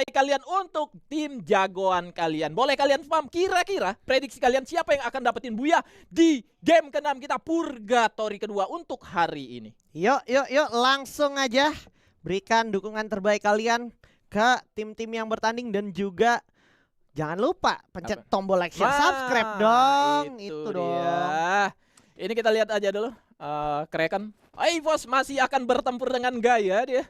kalian untuk tim jagoan kalian. Boleh kalian spam kira-kira prediksi kalian siapa yang akan dapetin Buya di game ke-6 kita Purgatory kedua untuk hari ini. Yuk, langsung aja berikan dukungan terbaik kalian ke tim-tim yang bertanding dan juga jangan lupa pencet tombol like, share, subscribe dong. Itu dong. Ini kita lihat aja dulu. Kraken. EVOS masih akan bertempur dengan gaya dia.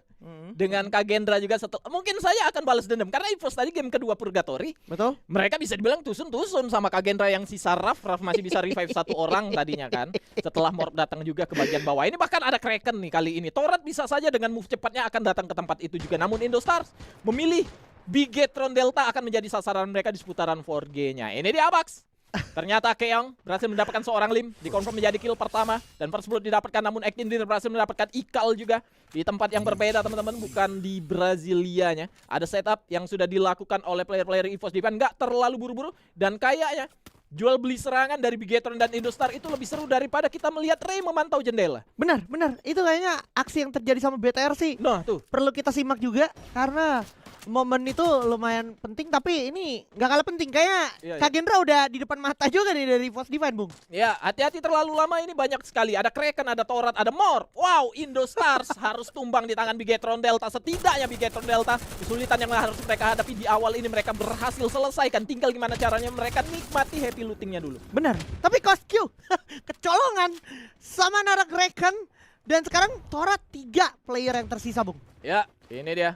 Dengan Kagendra juga mungkin saya akan balas dendam karena EVOS tadi game kedua Purgatory. Betul. Mereka bisa dibilang tusun-tusun sama Kagendra yang sisa Raf masih bisa revive satu orang tadinya kan. Setelah Morp datang juga ke bagian bawah. Ini bahkan ada Kraken nih kali ini. Torrent bisa saja dengan move cepatnya akan datang ke tempat itu juga. Namun Indostars memilih Bigetron Delta akan menjadi sasaran mereka di seputaran 4G-nya. Ini dia Abax. Ternyata Keong berhasil mendapatkan seorang lim, dikonfirm menjadi kill pertama dan first blood didapatkan, namun Actindir berhasil mendapatkan Ikal juga di tempat yang berbeda teman-teman, bukan di Brasilianya. Ada setup yang sudah dilakukan oleh player-player EVOS Divan, nggak terlalu buru-buru dan kayaknya jual beli serangan dari Bigetron dan Indostar itu lebih seru daripada kita melihat Ray memantau jendela. Benar. Itu kayaknya aksi yang terjadi sama BTR sih. Nah tuh Perlu kita simak juga karena momen itu lumayan penting, tapi ini nggak kalah penting. Kayaknya Kagendra udah di depan mata juga nih dari EVOS Divine, Bung. Ya, hati-hati terlalu lama, ini banyak sekali. Ada Kraken, ada Torrent, ada Morp. Wow, Indostars harus tumbang di tangan Bigetron Delta. Setidaknya Bigetron Delta kesulitan yang harus mereka hadapi di awal ini mereka berhasil selesaikan. Tinggal gimana caranya mereka nikmati happy lootingnya dulu. Benar. Tapi Cost Q kecolongan sama Nara Kraken dan sekarang Torrent 3 player yang tersisa, Bung. Ya, ini dia.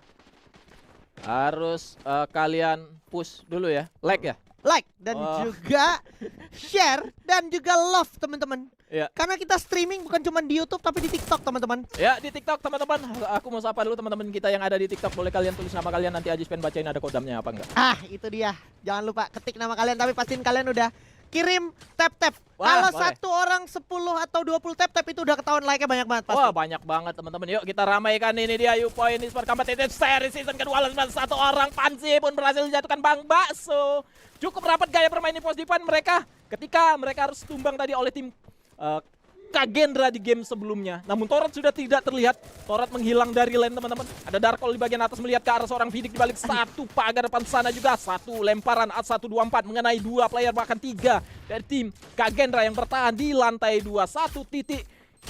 Harus kalian push dulu ya. Like ya? Like dan juga share dan juga love teman-teman. Ya. Karena kita streaming bukan cuma di YouTube tapi di TikTok teman-teman. Ya, di TikTok teman-teman. Aku mau sapa dulu teman-teman kita yang ada di TikTok. Boleh kalian tulis nama kalian, nanti Ajis pengen bacain ada kodamnya apa enggak. Itu dia. Jangan lupa ketik nama kalian, tapi pastiin kalian udah kirim tap-tap. Wah, Kalau boleh. satu orang 10 atau 20 tap-tap itu udah ketahuan like-nya banyak banget pasti. Wah, banyak banget teman-teman. Yuk kita ramaikan ini dia Upoint Esport Competitive Series season kedua. Satu orang Pansi pun berhasil dijatuhkan Bang Bakso. Cukup rapat gaya bermain EVOS Divan mereka ketika mereka harus tumbang tadi oleh tim Kagendra di game sebelumnya. Namun Torrent sudah tidak terlihat. Torrent menghilang dari lane teman-teman. Ada Darkol di bagian atas melihat ke arah seorang Vidic di balik satu pagar depan sana juga. Satu lemparan AT124 mengenai 2 player bahkan 3 dari tim Kagendra yang bertahan di lantai 2. 1 titik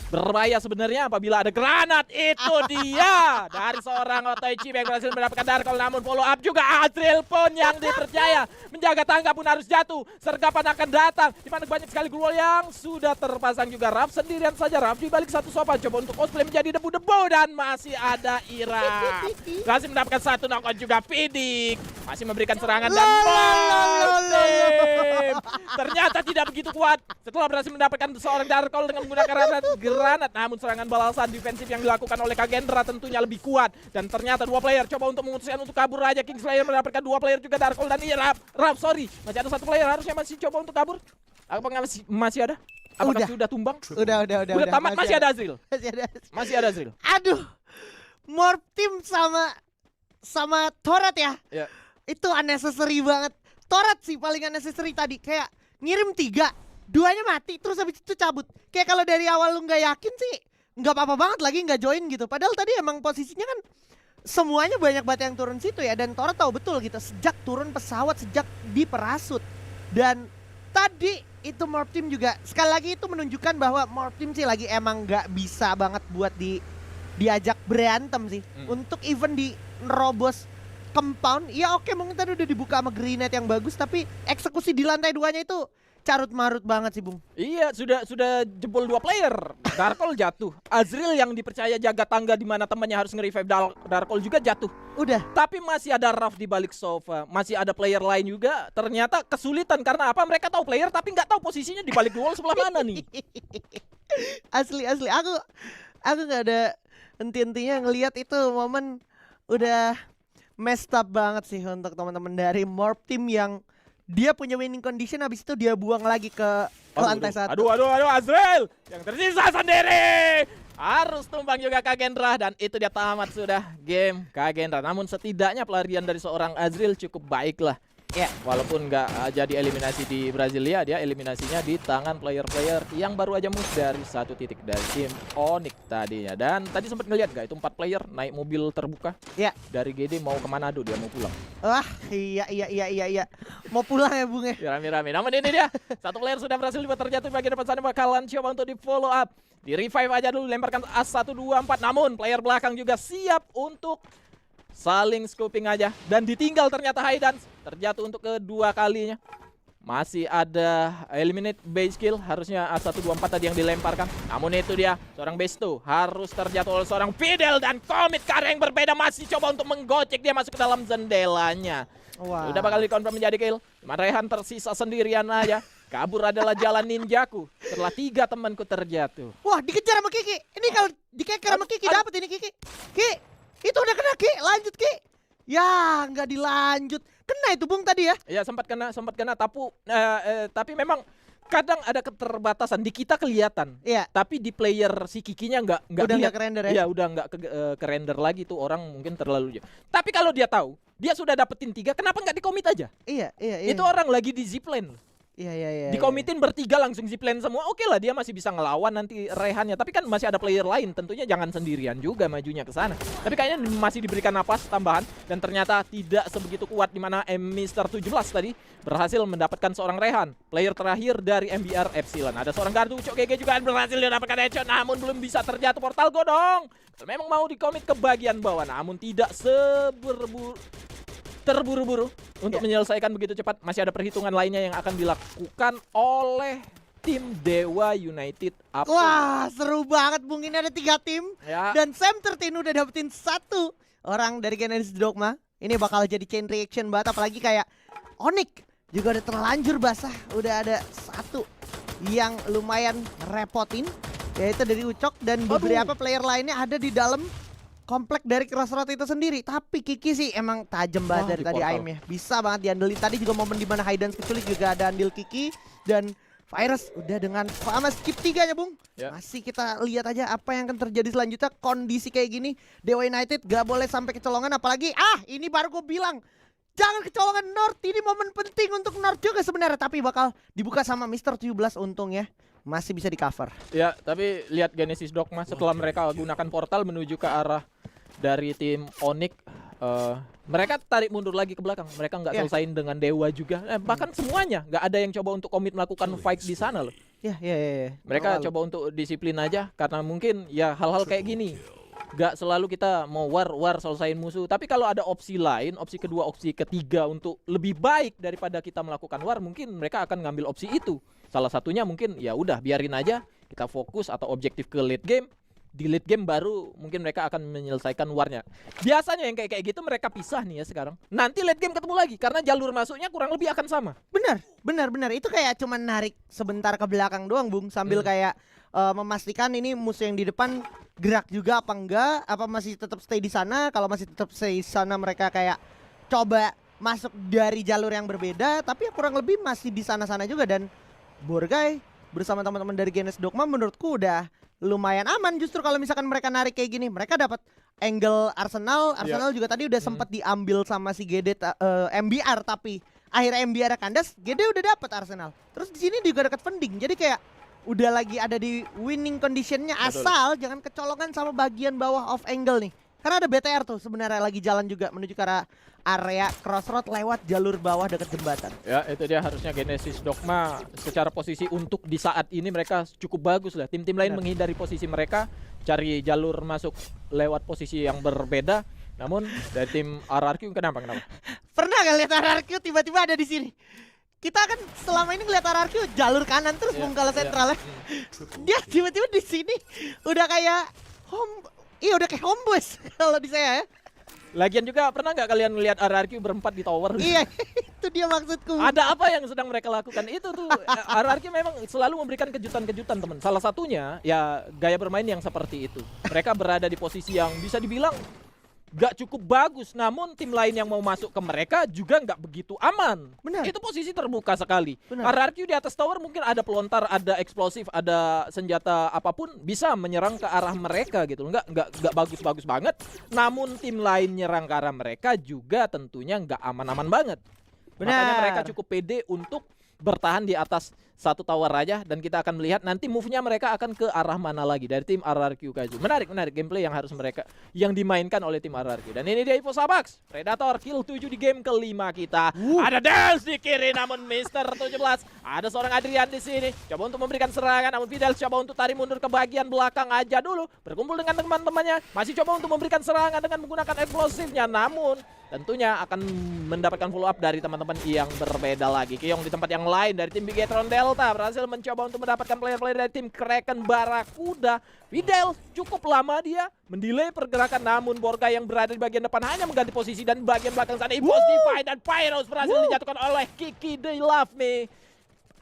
berbahaya sebenarnya apabila ada granat. Itu dia dari seorang Otoichi yang berhasil mendapatkan Darkol, namun follow up juga Azril pun yang dipercaya menjaga tangga pun harus jatuh. Sergapan akan datang di mana banyak sekali glual yang sudah terpasang juga. Raf sendirian saja, Raf di balik satu sofa coba untuk cosplay menjadi debu-debu dan masih ada Ira. Berhasil mendapatkan satu knockout juga. Vidic masih memberikan serangan dan ternyata tidak begitu kuat setelah berhasil mendapatkan seorang Darkol dengan menggunakan granat, namun serangan balasan defensif yang dilakukan oleh Kagendra tentunya lebih kuat dan ternyata 2 player coba untuk memutuskan untuk kabur aja. Kingslayer mendapatkan 2 player juga Darkol dan Raf, sorry, masih ada 1 player harusnya masih coba untuk kabur. Apakah masih ada? Apakah sudah tumbang? Udah Tamat, masih ada Azril. Masih ada Azril. Aduh. Morp team sama Torrent ya. Itu unnecessary banget. Torrent sih paling unnecessary tadi, kayak ngirim 3, 2-nya mati terus habis itu cabut. Kayak kalau dari awal lu nggak yakin sih nggak apa-apa banget lagi nggak join gitu. Padahal tadi emang posisinya kan semuanya banyak banget yang turun situ ya. Dan Torrent tahu betul gitu sejak turun pesawat, sejak di parasut. Dan tadi itu Morp team juga sekali lagi itu menunjukkan bahwa Morp team sih lagi emang nggak bisa banget buat diajak berantem sih. Untuk even di nerobos compound ya oke, mungkin tadi udah dibuka sama grenade yang bagus, tapi eksekusi di lantai 2-nya itu carut marut banget sih, Bung. Iya, sudah jebol 2 player. Darkol jatuh. Azril yang dipercaya jaga tangga di mana temannya harus nge-revive Darkol juga jatuh. Udah. Tapi masih ada Raf di balik sofa. Masih ada player lain juga. Ternyata kesulitan karena apa? Mereka tahu player tapi nggak tahu posisinya di balik wall sebelah mana nih. Asli. Aku nggak ada henti-hentinya ngelihat itu momen. Udah messed up banget sih untuk teman-teman dari Morp team yang dia punya winning condition, habis itu dia buang lagi ke lantai 1. Aduh Azril yang tersisa sendiri. Harus tumbang juga Kagendra dan itu dia tamat sudah game Kagendra. Namun setidaknya pelarian dari seorang Azril cukup baik lah. Ya. Walaupun nggak jadi eliminasi di Brasilia, dia eliminasinya di tangan player-player yang baru aja move dari satu titik dari tim Onyx tadinya. Dan tadi sempat ngeliat nggak itu 4 player naik mobil terbuka Ya. dari GD mau ke Manado, dia mau pulang. Wah, iya. Mau pulang ya, Bung ya? Ya, rame-rame. Namun ini dia, satu player sudah berhasil juga terjatuh bagian depan sana, bakalan coba untuk di follow up. Di revive aja dulu, lemparkan A124. Namun player belakang juga siap untuk saling scoping aja. Dan ditinggal ternyata Haidans, terjatuh untuk kedua kalinya. Masih ada eliminate base kill, harusnya A124 tadi yang dilemparkan. Namun itu dia, seorang Besto harus terjatuh oleh seorang Fidel. Dan Komit ke arah yang berbeda masih coba untuk menggocek, dia masuk ke dalam jendelanya. Wah. Udah bakal dikonfirm menjadi kill. Cuman Rehan tersisa sendirian aja. Kabur adalah jalan ninjaku. Setelah 3 temanku terjatuh. Wah, dikejar sama Kiki. Ini kalau dikejar sama Kiki dapat ini Kiki. Ki, itu udah kena Ki, lanjut Ki. Ya, nggak dilanjut. Kena itu Bung tadi ya. Ya sempat kena tapi memang kadang ada keterbatasan di kita kelihatan. Iya. Tapi di player si Kikinya nggak Udah lihat. nggak ke-render ya? Iya, udah nggak ke render lagi tuh, orang mungkin terlalu jauh. Tapi kalau dia tahu, dia sudah dapetin 3, kenapa nggak dikomit aja? Iya. Itu orang lagi di zipline. Iya. Dikomitin bertiga langsung zipline semua, oke lah, dia masih bisa ngelawan nanti Rehannya. Tapi kan masih ada player lain, tentunya jangan sendirian juga majunya ke sana. Tapi kayaknya masih diberikan napas tambahan dan ternyata tidak sebegitu kuat, di mana Mr. 17 tadi berhasil mendapatkan seorang Rehan, player terakhir dari MBR Epsilon. Ada seorang gardu Ucok GG juga berhasil mendapatkan headshot, namun belum bisa terjatuh portal godong. Memang mau dikomit ke bagian bawah, namun tidak terburu-buru untuk menyelesaikan begitu cepat. Masih ada perhitungan lainnya yang akan dilakukan oleh tim Dewa United. Wah, seru banget Bung, ini ada 3 tim Ya. dan Sam 13 udah dapetin 1 orang dari Genesis Dogma. Ini bakal jadi chain reaction banget, apalagi kayak Onyx juga udah terlanjur basah. Udah ada 1 yang lumayan repotin, yaitu dari Ucok, dan beberapa player lainnya ada di dalam komplek dari Crossroad itu sendiri. Tapi Kiki sih emang tajam banget dari di tadi portal. aimnya. Bisa banget diandelin. Tadi juga momen dimana Haidans keculik juga ada andil Kiki. Dan Virus udah dengan sama skip 3-nya Bung. Ya. Masih kita lihat aja apa yang akan terjadi selanjutnya. Kondisi kayak gini, Dewa United gak boleh sampai kecolongan. Apalagi, ini baru gue bilang, jangan kecolongan North. Ini momen penting untuk North juga sebenarnya. Tapi bakal dibuka sama Mr. 17 untungnya. Masih bisa di cover. Ya, tapi lihat Genesis Dogma setelah mereka gunakan portal menuju ke arah dari tim Onyx, mereka tarik mundur lagi ke belakang. Mereka nggak selesaiin dengan Dewa juga. Bahkan semuanya nggak ada yang coba untuk komit melakukan fight di sana loh. Ya. Mereka coba untuk disiplin aja karena mungkin ya hal-hal kayak gini. Gak selalu kita mau war selesaiin musuh. Tapi kalau ada opsi lain, opsi kedua, opsi ketiga untuk lebih baik daripada kita melakukan war, mungkin mereka akan ngambil opsi itu. Salah satunya mungkin ya udah biarin aja kita fokus atau objektif ke late game. Di late game baru mungkin mereka akan menyelesaikan warnya. Biasanya yang kayak gitu mereka pisah nih ya sekarang. Nanti late game ketemu lagi karena jalur masuknya kurang lebih akan sama. Benar. Itu kayak cuman narik sebentar ke belakang doang Bung, sambil kayak memastikan ini musuh yang di depan gerak juga apa enggak, apa masih tetap stay di sana. Kalau masih tetap stay di sana, mereka kayak coba masuk dari jalur yang berbeda, tapi ya kurang lebih masih di sana-sana juga. Dan Borgai bersama teman-teman dari Genesis Dogma menurutku udah lumayan aman justru kalau misalkan mereka narik kayak gini. Mereka dapat angle Arsenal juga tadi udah sempat diambil sama si GD MBR, tapi akhirnya MBR kandas, GD udah dapat Arsenal. Terus di sini juga dekat vending. Jadi kayak udah lagi ada di winning conditionnya, asal jangan kecolongan sama bagian bawah off angle nih. Karena ada BTR tuh sebenarnya lagi jalan juga menuju ke arah area Crossroad lewat jalur bawah dekat jembatan. Ya, itu dia harusnya Genesis Dogma secara posisi untuk di saat ini mereka cukup bagus lah. Tim-tim lain menghindari posisi mereka, cari jalur masuk lewat posisi yang berbeda. Namun dari tim RRQ kenapa? Pernah gak lihat RRQ tiba-tiba ada di sini? Kita kan selama ini ngeliat RRQ jalur kanan terus kalau sentralnya. Dia tiba-tiba di sini udah kayak udah kayak homebase kalau di saya ya. Lagian juga pernah nggak kalian melihat RRQ berempat di tower? Iya, itu dia maksudku. Ada apa yang sedang mereka lakukan itu tuh? RRQ memang selalu memberikan kejutan-kejutan teman. Salah satunya ya gaya bermain yang seperti itu. Mereka berada di posisi yang bisa dibilang gak cukup bagus, namun tim lain yang mau masuk ke mereka juga nggak begitu aman. Benar. Itu posisi terbuka sekali. Benar. RRQ di atas tower mungkin ada pelontar, ada eksplosif, ada senjata apapun bisa menyerang ke arah mereka gitu. Nggak bagus-bagus banget. Namun tim lain nyerang ke arah mereka juga tentunya nggak aman-aman banget. Makanya Benar. mereka cukup pede untuk bertahan di atas satu tower aja, dan kita akan melihat nanti move-nya mereka akan ke arah mana lagi dari tim RRQ Kaju. Menarik gameplay yang harus mereka yang dimainkan oleh tim RRQ. Dan ini dia Evo Sabax, Predator kill 7 di game kelima kita. Ada Dels di kiri namun Mister 17. Ada seorang Adrian di sini. Coba untuk memberikan serangan namun Fidel coba untuk tarik mundur ke bagian belakang aja dulu. Berkumpul dengan teman-temannya. Masih coba untuk memberikan serangan dengan menggunakan eksplosifnya, namun tentunya akan mendapatkan follow up dari teman-teman yang berbeda lagi. Keong di tempat yang lain dari tim Bigetron Delta berhasil mencoba untuk mendapatkan player-player dari tim Kraken Barakuda. Fidel cukup lama dia mendelay pergerakan, namun Borga yang berada di bagian depan hanya mengganti posisi, dan bagian belakang sana Impos Divine dan Pyros berhasil dijatuhkan oleh Kiki They Love Me.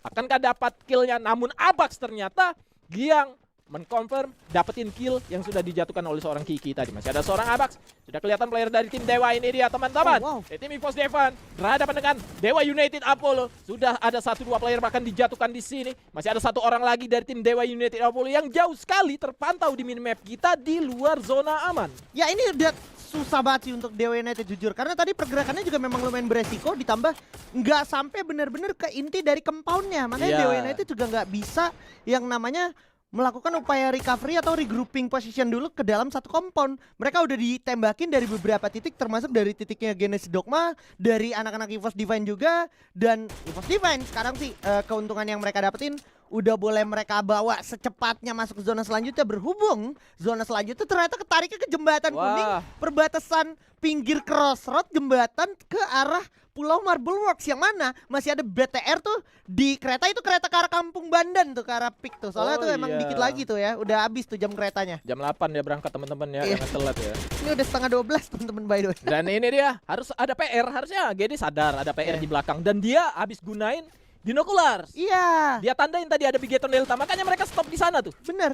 Akankah dapat killnya? Namun Abax ternyata yang menconfirm dapetin kill yang sudah dijatuhkan oleh seorang Kiki tadi. Masih ada seorang Abax. Sudah kelihatan player dari tim Dewa ini dia teman-teman. Dari tim Evos Devan berhadapan dengan Dewa United Apollo. Sudah ada 1-2 player bahkan dijatuhkan di sini. Masih ada satu orang lagi dari tim Dewa United Apollo yang jauh sekali terpantau di minimap kita di luar zona aman. Ya ini udah susah banget sih untuk Dewa United jujur, karena tadi pergerakannya juga memang lumayan beresiko, ditambah nggak sampai benar-benar ke inti dari compoundnya. Makanya Dewa United juga nggak bisa yang namanya melakukan upaya recovery atau regrouping position dulu ke dalam satu compound. Mereka udah ditembakin dari beberapa titik, termasuk dari titiknya Genesis Dogma, dari anak-anak Evos Divine juga. Dan Evos Divine sekarang sih keuntungan yang mereka dapetin udah boleh mereka bawa secepatnya masuk ke zona selanjutnya, berhubung zona selanjutnya ternyata ketariknya ke jembatan kuning, perbatasan pinggir crossroad jembatan ke arah Pulau Marble Works, yang mana masih ada BTR tuh di kereta itu, kereta ke arah Kampung Bandan tuh, ke arah Pik tuh. Soalnya tuh emang dikit lagi tuh ya, udah habis tuh jam keretanya. Jam 8 dia berangkat teman-teman ya, jangan telat ya. Ini udah setengah 12 teman-teman by the way. Dan ini dia harus ada PR, harusnya GD sadar ada PR di belakang, dan dia habis gunain Binoculars. Iya. Dia tandain tadi ada Bigetron Delta, makanya mereka stop di sana tuh. Benar.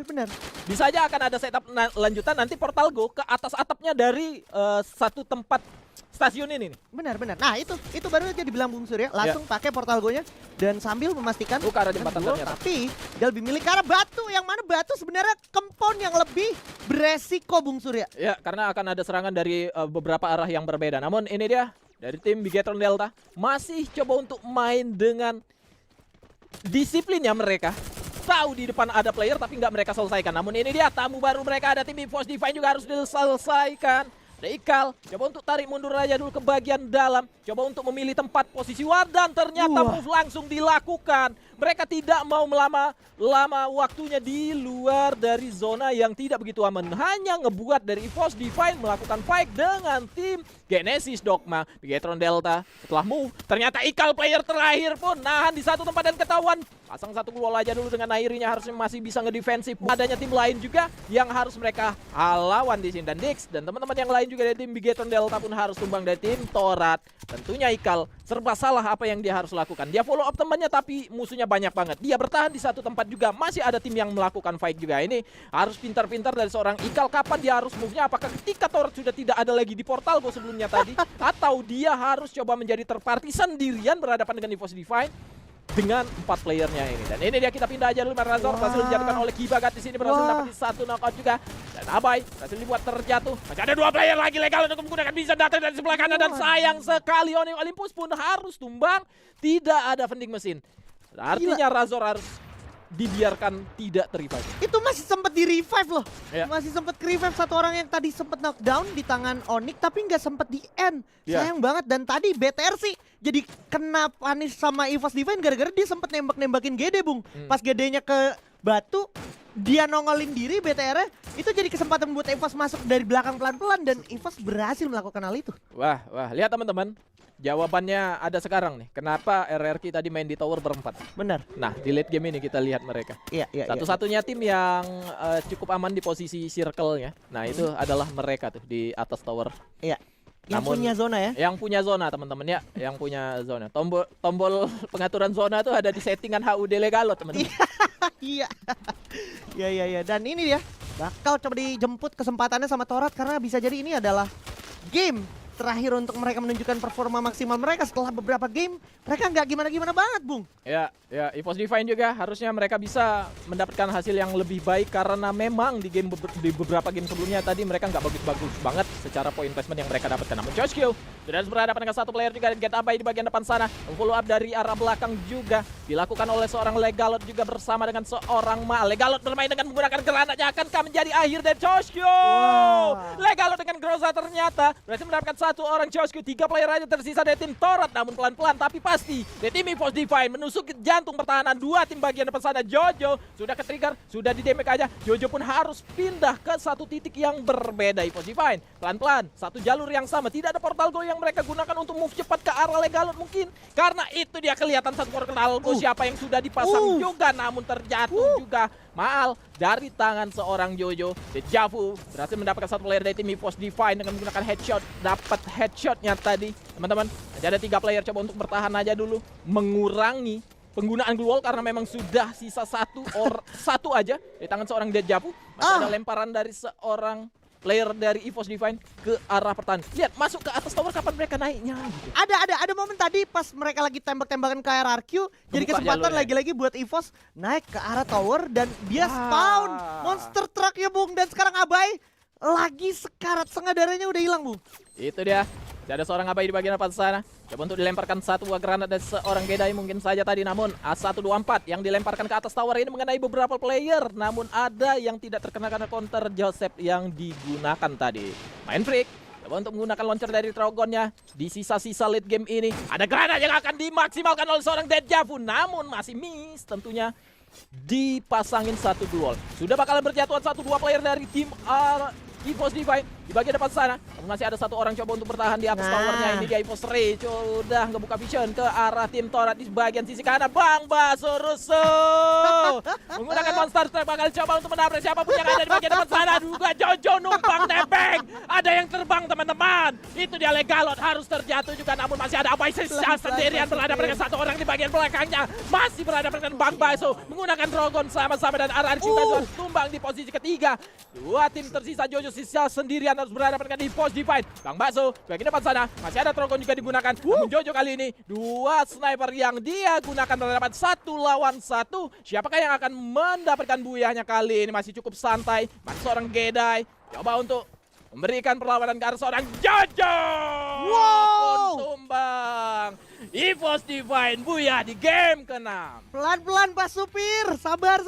Bisa aja akan ada setup lanjutan nanti portal go ke atas atapnya dari satu tempat stasiun ini nih. Benar. Nah itu baru aja dibilang Bung Surya, langsung pakai portal go-nya dan sambil memastikan ke arah jembatan ternyata. Tapi dia lebih milih ke arah batu, yang mana batu sebenarnya compound yang lebih beresiko Bung Surya. Ya, karena akan ada serangan dari beberapa arah yang berbeda. Namun ini dia dari tim Bigetron Delta masih coba untuk main dengan disiplinnya mereka. Tahu di depan ada player tapi nggak mereka selesaikan. Namun ini dia tamu baru mereka, ada tim Evos Divine juga harus diselesaikan. Ada Ikal, coba untuk tarik mundur aja dulu ke bagian dalam. Coba untuk memilih tempat posisi war, dan ternyata move langsung dilakukan. Mereka tidak mau lama waktunya di luar dari zona yang tidak begitu aman. Hanya ngebuat dari Evos Divine melakukan fight dengan tim Genesis Dogma. Bigetron Delta setelah move, ternyata Ikal player terakhir pun nahan di satu tempat dan ketahuan. Pasang satu wall aja dulu dengan Nairinya, harusnya masih bisa ngedefensif. Adanya tim lain juga yang harus mereka lawan di sini, dan Dix dan teman-teman yang lain juga dari tim Bigetron Delta pun harus tumbang dari tim Torat. Tentunya Ikal serba salah apa yang dia harus lakukan. Dia follow up temannya tapi musuhnya banyak banget. Dia bertahan di satu tempat juga, masih ada tim yang melakukan fight juga. Ini harus pintar-pintar dari seorang Ikal, kapan dia harus move-nya. Apakah ketika Torat sudah tidak ada lagi di portal go sebelumnya tadi, atau dia harus coba menjadi third party sendirian berhadapan dengan Evos Divine dengan 4 playernya ini. Dan ini dia, kita pindah aja dulu. Razor berhasil dijatuhkan oleh Kibagat di sini, berhasil dapat satu knockout juga. Dan Abai berhasil dibuat terjatuh. Masih ada 2 player lagi legal untuk menggunakan bisa datang dari sebelah kanan, dan sayang sekali Onyx Olympus pun harus tumbang. Tidak ada vending mesin. Artinya Razor harus dibiarkan tidak ter-revive. Itu masih sempat di-revive loh. Ya. Masih sempat ke-revive satu orang yang tadi sempat knockdown di tangan Onyx, tapi nggak sempat di-end. Sayang banget. Dan tadi BTR sih jadi kena panis sama Evos Divine gara-gara dia sempat nembak-nembakin GD, Bung. Pas GD-nya ke batu, dia nongolin diri, BTR-nya itu jadi kesempatan buat Evos masuk dari belakang pelan-pelan, dan Evos berhasil melakukan hal itu. Wah, lihat teman-teman. Jawabannya ada sekarang nih. Kenapa RRQ tadi main di tower berempat? Benar. Nah, di late game ini kita lihat mereka. Iya. Satu-satunya tim yang cukup aman di posisi circle-nya. Nah, itu adalah mereka tuh di atas tower. Iya. Yang punya zona ya? Yang punya zona, teman-teman ya. Yang punya zona. Tombol pengaturan zona tuh ada di settingan HUD Legalo, teman-teman. Iya. Iya. Dan ini dia bakal coba dijemput kesempatannya sama Torat, karena bisa jadi ini adalah game terakhir untuk mereka menunjukkan performa maksimal mereka setelah beberapa game. Mereka nggak gimana-gimana banget, Bung. Ya, EVOS Divine juga harusnya mereka bisa mendapatkan hasil yang lebih baik karena memang di beberapa game sebelumnya tadi mereka nggak bagus-bagus banget secara point placement yang mereka dapatkan. Namun Joshkyo sudah berhadapan dengan satu player juga dan Get Abai di bagian depan sana. Follow up dari arah belakang juga dilakukan oleh seorang Legalot juga bersama dengan seorang Ma. Legalot bermain dengan menggunakan granatnya, akankah menjadi akhir dari Joshkyo? Wow. Legalot dengan Groza ternyata berhasil mendapatkan satu orang Joshkyo. 3 player aja tersisa dari tim Torat, namun pelan-pelan tapi pasti dari tim EVOS Divine menusuk ke jantung pertahanan 2 tim bagian depan sana. Jojo sudah ke-trigger, sudah di damage aja. Jojo pun harus pindah ke satu titik yang berbeda. EVOS Divine pelan-pelan, satu jalur yang sama. Tidak ada portal go yang mereka gunakan untuk move cepat ke arah Legalot mungkin. Karena itu dia kelihatan satu portal go siapa yang sudah dipasang juga, namun terjatuh juga. Maal dari tangan seorang Jojo. Dejavu berhasil mendapatkan satu player dari tim EVOS Divine dengan menggunakan headshot. Dapat headshotnya tadi, teman-teman. Jadi ada 3 player, coba untuk bertahan aja dulu, mengurangi penggunaan glue wall karena memang sudah sisa satu aja di tangan seorang Dejavu. Masih ada lemparan dari seorang player dari EVOS Divine ke arah pertahanan. Lihat, masuk ke atas tower, kapan mereka naiknya gitu. Ada momen tadi pas mereka lagi tembak-tembakan ke RRQ, jadi kesempatan lagi-lagi buat EVOS naik ke arah tower dan dia spawn monster trucknya, Bung. Dan sekarang Abai lagi sekarat, setengah darahnya udah hilang, Bung. Itu dia. Ada seorang Abai di bagian depan sana. Coba untuk dilemparkan satu buah granat dari seorang Gedai mungkin saja tadi. Namun A124 yang dilemparkan ke atas tower ini mengenai beberapa player. Namun ada yang tidak terkena karena counter Joseph yang digunakan tadi. Main Freak coba untuk menggunakan launcher dari Trogonnya. Di sisa-sisa late game ini ada granat yang akan dimaksimalkan oleh seorang Dejavu. Namun masih miss tentunya. Dipasangin satu duel. Sudah bakalan berjatuhan 1-2 player dari tim EVOS Divine di bagian depan sana. Masih ada satu orang coba untuk bertahan di atas towernya. Ini dia EVOS Ray sudah ngebuka vision ke arah tim Torat di bagian sisi kanan. Bang Baso Russo menggunakan monster truck bakal coba untuk menabrak siapapun yang ada di bagian depan sana. Juga Jojo numpang nebeng. Ada yang terbang, teman-teman. Itu dia Legalot harus terjatuh juga, namun masih ada Abai sendirian berhadapan dengan satu orang di bagian belakangnya. Masih berhadapan dengan Bang Baso menggunakan Drogon sama-sama dan RRQ harus tumbang di posisi ketiga. 2 tim tersisa, Jojo sisa sendirian harus berhadapan dengan EVOS Divine. Bang Bakso bagian depan sana masih ada Trogon juga digunakan. Namun Jojo kali ini 2 sniper yang dia gunakan berhadapan 1 lawan 1. Siapakah yang akan mendapatkan buyahnya kali ini? Masih cukup santai. Masih seorang Gedai coba untuk memberikan perlawanan ke arah seorang Jojo. Pun tumbang. EVOS Divine buyah di game ke-6. Pelan-pelan Pak Supir, sabar.